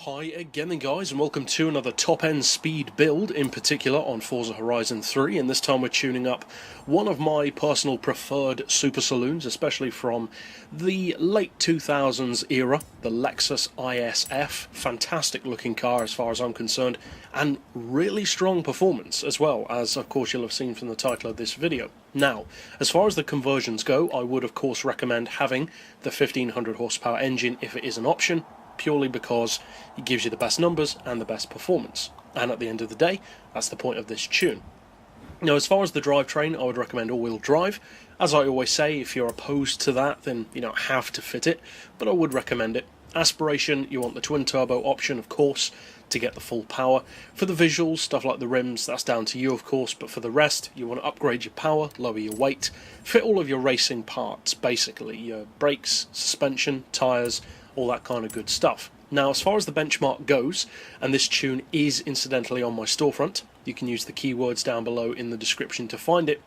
Hi again then guys, and welcome to another top-end speed build, in particular on Forza Horizon 3, and this time we're tuning up one of my personal preferred super saloons, especially from the late 2000s era, the Lexus IS-F. Fantastic looking car as far as I'm concerned, and really strong performance as well, as of course you'll have seen from the title of this video. Now, as far as the conversions go, I would of course recommend having the 1500 horsepower engine if it is an option, purely because it gives you the best numbers and the best performance. And at the end of the day, that's the point of this tune. Now, as far as the drivetrain, I would recommend all-wheel drive. As I always say, if you're opposed to that, then you don't have to fit it, but I would recommend it. Aspiration, you want the twin-turbo option, of course, to get the full power. For the visuals, stuff like the rims, that's down to you, of course, but for the rest, you want to upgrade your power, lower your weight, fit all of your racing parts, basically, your brakes, suspension, tyres, all that kind of good stuff. Now, as far as the benchmark goes, and this tune is incidentally on my storefront, you can use the keywords down below in the description to find it,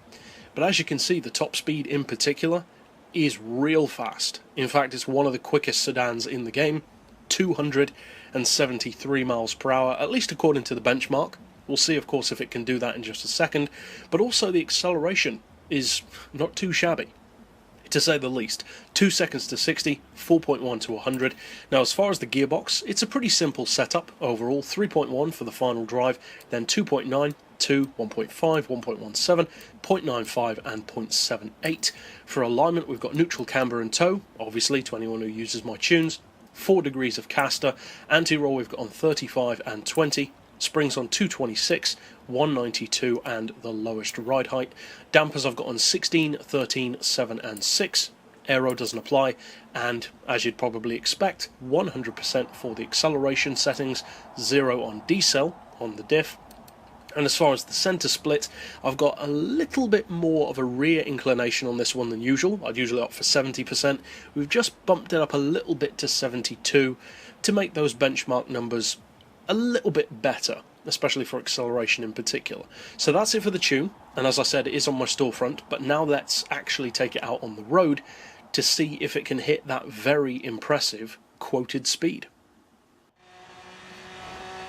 but as you can see, the top speed in particular is real fast. In fact, it's one of the quickest sedans in the game, 273 miles per hour, at least according to the benchmark. We'll see, of course, if it can do that in just a second, but also the acceleration is not too shabby, to say the least. 2 seconds to 60, 4.1 to 100. Now, as far as the gearbox, it's a pretty simple setup overall. 3.1 for the final drive, then 2.9, 2, 1.5, 1.17, 0.95 and 0.78. For alignment, we've got neutral camber and tow, obviously to anyone who uses my tunes. 4 degrees of caster. Anti-roll we've got on 35 and 20. Springs on 226, 192 and the lowest ride height. Dampers I've got on 16, 13, 7 and 6. Aero doesn't apply, and as you'd probably expect, 100% for the acceleration settings, 0 on decel on the diff. And as far as the centre split, I've got a little bit more of a rear inclination on this one than usual. I'd usually opt for 70%. We've just bumped it up a little bit to 72 to make those benchmark numbers a little bit better, especially for acceleration in particular. So that's it for the tune, and as I said, it is on my storefront, but now let's actually take it out on the road to see if it can hit that very impressive quoted speed.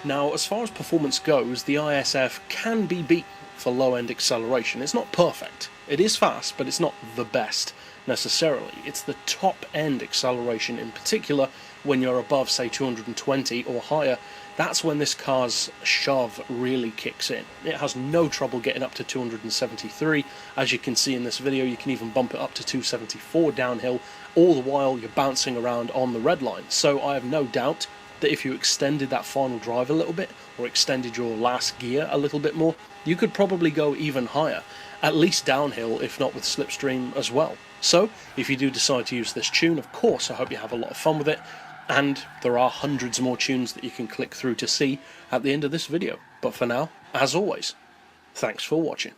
Now, as far as performance goes, the IS-F can be beaten for low-end acceleration. It's not perfect. It is fast, but it's not the best necessarily. It's the top-end acceleration in particular when you're above, say, 220 or higher. That's when this car's shove really kicks in. It has no trouble getting up to 273. As you can see in this video, you can even bump it up to 274 downhill, all the while you're bouncing around on the red line. So I have no doubt that if you extended that final drive a little bit, or extended your last gear a little bit more, you could probably go even higher, at least downhill, if not with slipstream as well. So, if you do decide to use this tune, of course, I hope you have a lot of fun with it, and there are hundreds more tunes that you can click through to see at the end of this video. But for now, as always, thanks for watching.